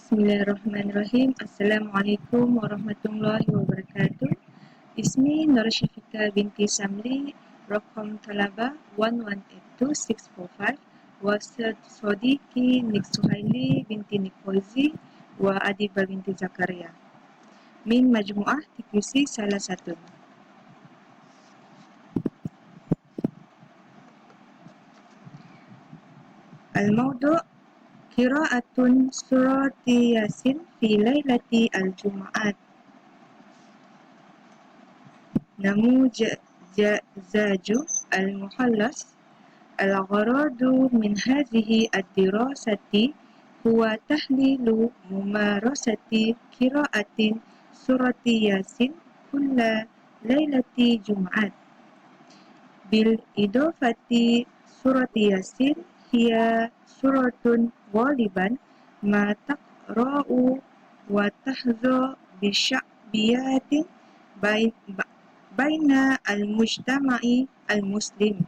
Bismillahirrahmanirrahim. Assalamualaikum warahmatullahi wabarakatuh. Ismi Nur Syafika binti Samli, Rakam Talaba 1182645, wa Sodiki Nik Suhaili binti Nik Fauzi, wa Adiba binti Zakaria. Min Majmu'ah TQC salah satu. Al-Mawdu' Qira'atun surati Yasin fi lailati al-Jum'at. Namuzaju al-Muhallas. Al-gharadu min hadhihi ad-dirasati huwa tahlilu mumarasati qira'atin surati Yasin kulla lailati Jum'at. Bil idafati surati Yasin hiya suratun ghaliban ma taqra'u wa tahza bisya'biyatin baina al-mujtama'i al-muslim.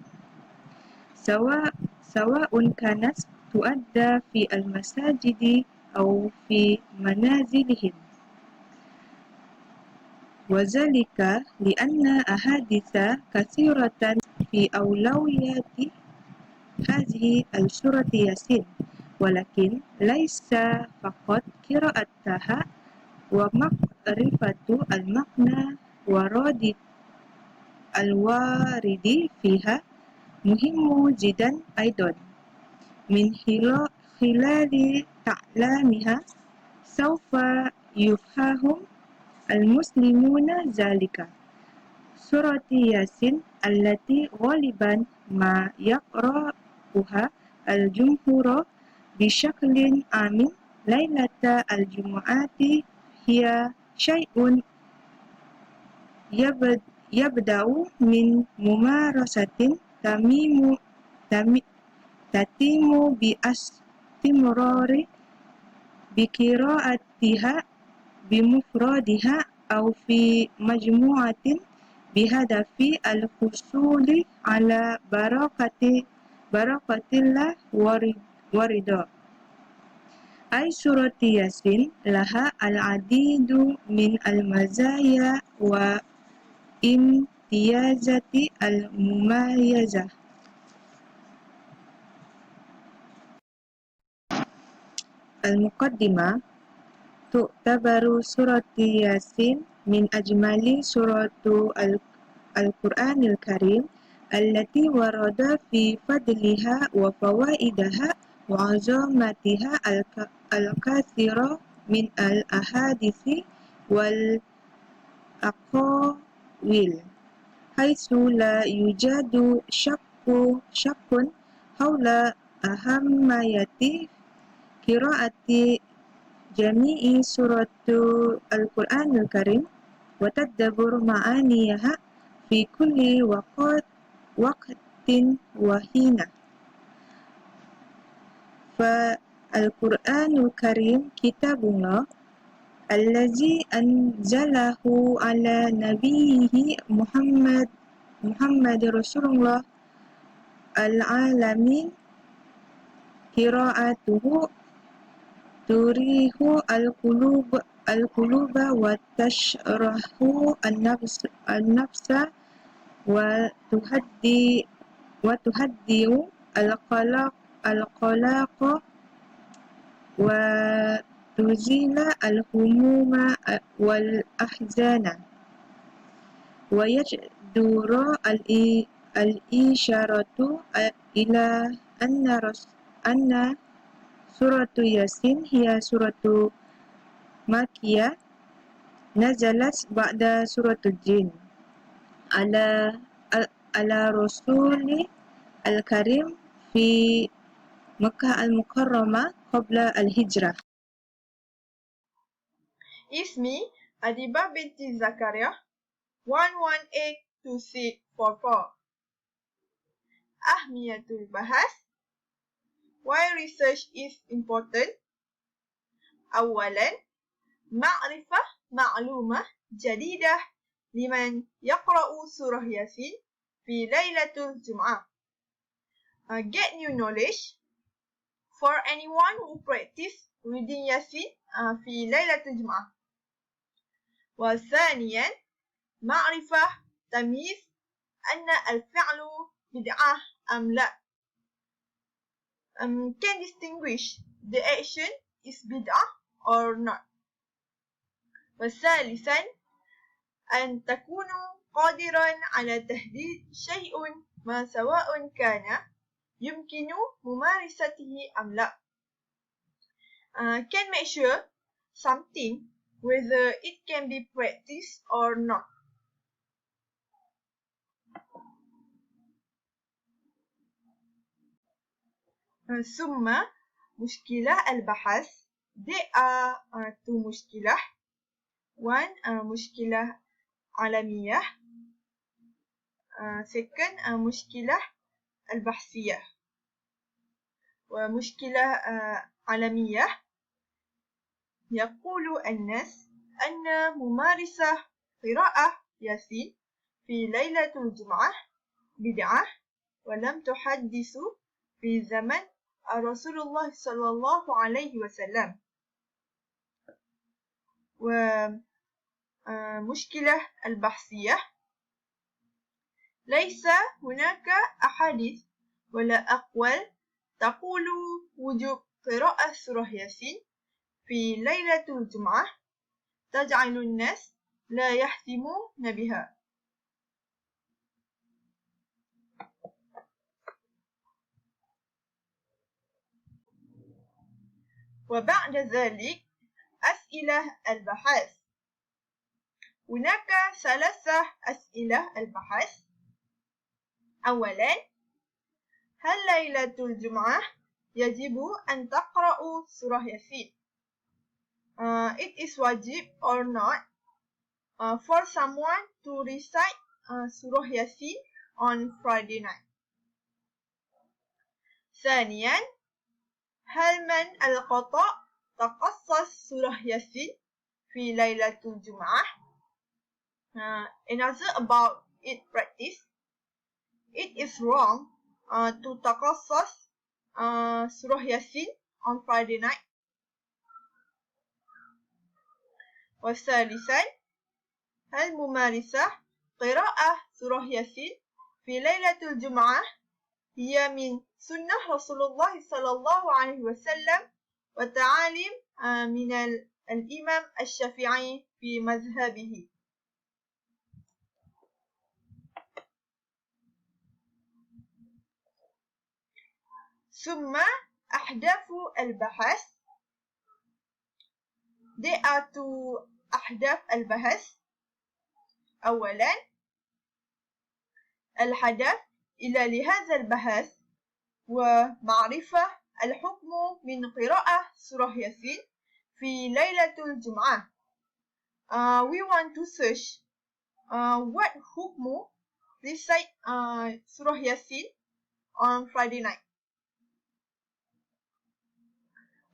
Sawa'un kanat tuadda fi al-masajidi aw fi manazilihim. Wazalika lianna ahaditha kathiratan fi awlawiyati hadhihi al-surati Yasin, walakin laisa faqat qira'ataha wa ma'rifatu al-maqna al-waridi fiha muhimmu jiddan aidan. Min khilali ta'lamiha sawfa yufahum al-muslimuna zalika. Surati Yasin allati ghaliban ma yaqra'uha al-jumhura bishaklin amin lailata al-jumu'ati hiya syai'un yabda'u min mumarasatin tatimu bi astimrari bi qira'atiha bi mufradiha aw fi majmu'atin bihadafi al-husuli ala barakatillah warida. Ay surati Yasin laha al-adidu min al-mazaya wa imtiyazati al-mumayyazah. Al-Muqaddimah. Tu'tabaru surati Yasin min ajmali suratu al-Qur'anil Karim allati warada fi fadliha wa fawaidaha wa azamatiha al-kathira min al-ahadithi wal aqawil haitsu la yujadu syakkun hawla ahammayati qira'ati jami'i suratu al-Qur'anil Karim wa tadabbur ma'aniyaha fi kulli waqtin wa hina. Fa al-Qur'anul Karim kitabullah allazi anzalahu ala nabiyhi Muhammad Rasulullah al-alamin. Qira'atuhu turihu al-quluba wa tashrahu an-nafsa wa tuhaddiu al-qalaqa wa tuzila al-humuma wal ahzana wa yajdura al-isharatu ila anna suratu Yasin hiya suratu Makkiyah nazalat ba'da suratul Jin ala rasuli al-karim fi Makkah al-Mukarramah qabla al-hijrah. Ismi Adiba binti Zakaria 1182644. Ahmiyatul Bahas. Why research is important? Awalan, ma'rifah ma'lumah jadidah liman yaqra'u surah Yasin fi Lailatul Jum'ah. Get new knowledge for anyone who practice reading Yasin في ليلة الجمعة. وثانيا معرفة تمييز أن الفعل بدعة أم لا. Can distinguish the action is bid'ah or not. وثالثا أن تكون قادرا على تحديد شيء ما سواء كان يمكن ممارسته أم لا. Can make sure something whether it can be practiced or not. ثم مشكلة البحث. There are two مشكلة. One مشكلة عالمية. Second مشكلة البحثية. ومشكلة عالمية يقول الناس أن ممارسة قراءة ياسين في ليلة الجمعة بدعة ولم تحدث في زمن رسول الله صلى الله عليه وسلم. ومشكلة البحثية ليس هناك أحاديث ولا أقوال تقول وجوب قراءة سورة ياسين في ليلة الجمعة تجعل الناس لا يحتمون بها. وبعد ذلك أسئلة البحث. هناك ثلاثة أسئلة البحث. أولاً، هل ليلة الجمعة يجب أن تقرأ سورة ياسين؟ It is wajib or not for someone to recite Surah Yasin on Friday night. ثانياً، هل من الخطأ تقصص سورة ياسين في ليلة الجمعة؟ Another about its practice. It is wrong to تقصص Surah Yasin on Friday night. وثالثاً، هل ممارسة قراءة سورة ياسين في ليلة الجمعة هي من سنة رسول الله صلى الله عليه وسلم وتعاليم من الإمام الشافعي في مذهبه. ثم أهداف البحث. There are two أهداف البحث. أولاً، الهدف لهذا البحث ومعرفة الحكم من قراءة سورة ياسين في ليلة الجمعة. We want to search what حكم recite Surah Yasin on Friday night.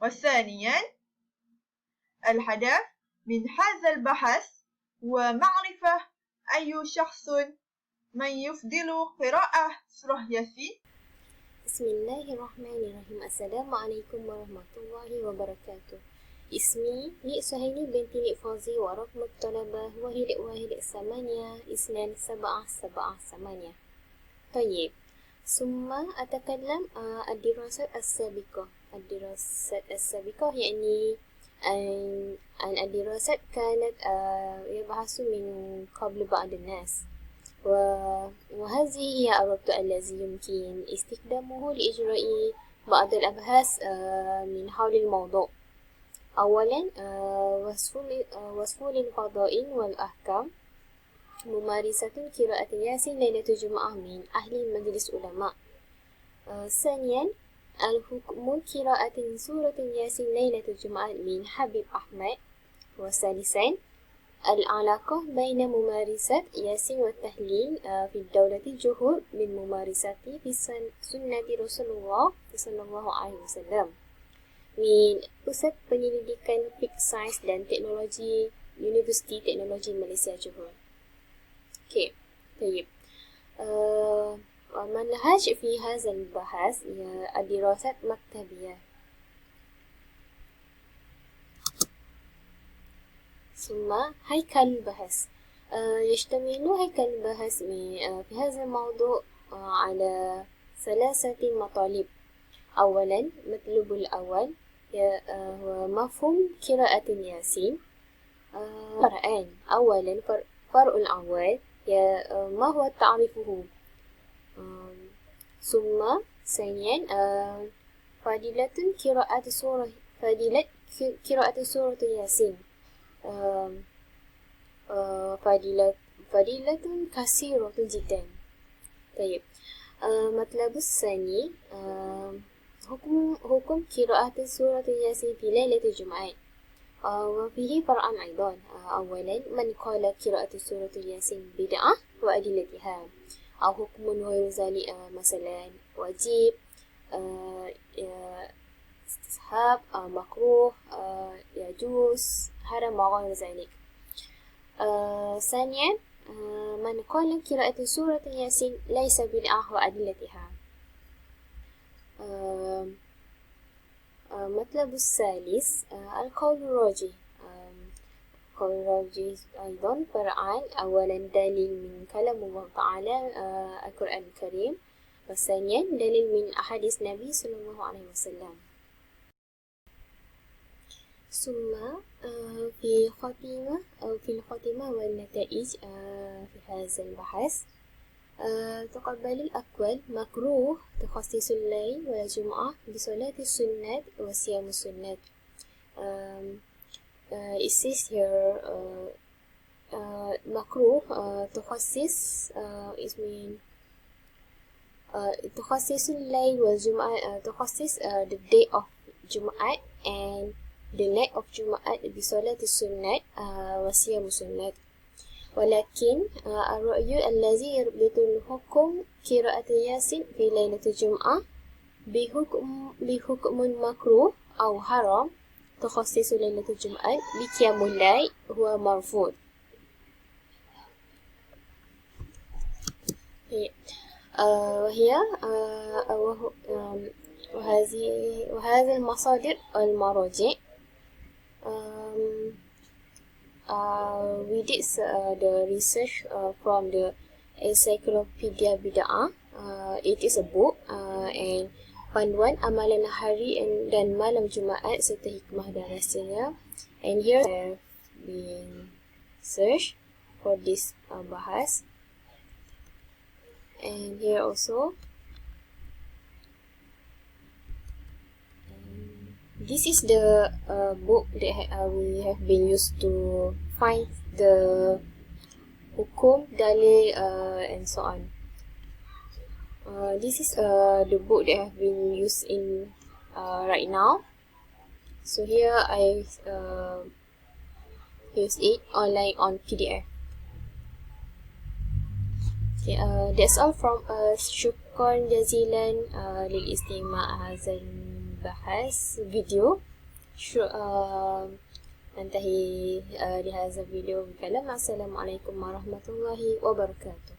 وثانياً، الهدف من هذا البحث ومعرفة أي شخص من يفضل قراءة سورة ياسين. بسم الله الرحمن الرحيم. السلام عليكم ورحمة الله وبركاته. اسمي نيء سهيني بنت نيء فوزي ورقم الطلبة 1-1-8. طيب، ثم أتكلم الدراسات السابقة. الدراسات السابقة يعني أن الدراسات كانت يبحث من قبل بعض الناس، وهذه هي الربط الذي يمكن استخدامه لإجراء بعض الأبحاث من حول الموضوع. أولاً، وصف للقضاء والأحكام. ممارسة قراءة ياسين ليلة الجمعة من أهل مجلس علماء. ثانياً، الحكم قراءة سورة ياسين ليلة الجمعة من حبيب أحمد. وثالثاً، العلاقة بين ممارسة ياسين والتهليل في الدولة الجهور من ممارسة في سنة رسول الله صلى الله عليه وسلم من Pusat Penyelidikan Fiqh Sains dan Teknologi Universiti Teknologi Malaysia Johor. Okay, طيب. منهج في هذا البحث هي الدراسات مكتبية. ثم هيكل البحث. يشتمل هيكل البحث في هذا الموضوع على 3 مطالب. أولا، المطلوب الأول هو مفهوم قراءة ياسين. فرعان. أولا، فرع الأول ما هو تعريفه. ثم ثانيا فضيلة قراءة سورة ياسين. فضيلة كثيرة جدا. طيب، مطلب الثاني حكم قراءة سورة ياسين في ليلة الجمعة. وفيه فرعان أيضا. أولا، من قال قراءة سورة ياسين بدعة وأدلتها، أو حكم غير ذلك، مثلا واجب، استحباب، مكروه، يجوز، حرام وغير ذلك. ثانيا، من قال قراءة سورة ياسين ليس بدعة وأدلتها. مطلب الثالث القول الراجح. القول الراجح أيضا فرعان. أولا، دليل من كلام الله تعالى القرآن الكريم، وثانيا دليل من أحاديث النبي صلى الله عليه وسلم. ثم في الخاتمة والنتائج في هذا البحث. تقبل الأقوال: مكروه تخصيص الليل والجمعة بصلاة السنة وصيام السنة. It says here مكروه تخصيص it mean تخصيص الليل والجمعة تخصيص the day of Jum'at and the night of Jum'at بصلاة السنة وصيام السنة. ولكن الرأي الذي يربط الحكم قراءة ياسين في ليلة الجمعة بحكم مكروه أو حرام تخصيص ليلة الجمعة بقيام الليل هو مرفوض. وهذه المصادر المراجع. We did the research from the Encyclopedia Bid'ah. It is a book and panduan amalan hari dan malam Jumaat serta hikmah dan rahsianya. And here have been search for this bahas. And here also. This is the book that we have been used to find the hukum, dalil, and so on. This is the book that have been used in right now. So here I use it online on PDF. Okay, that's all from us. Syukran jazilan lil istima' hazal bahas video. ننتهي لهذا الفيديو بكلام. السلام عليكم ورحمة الله وبركاته.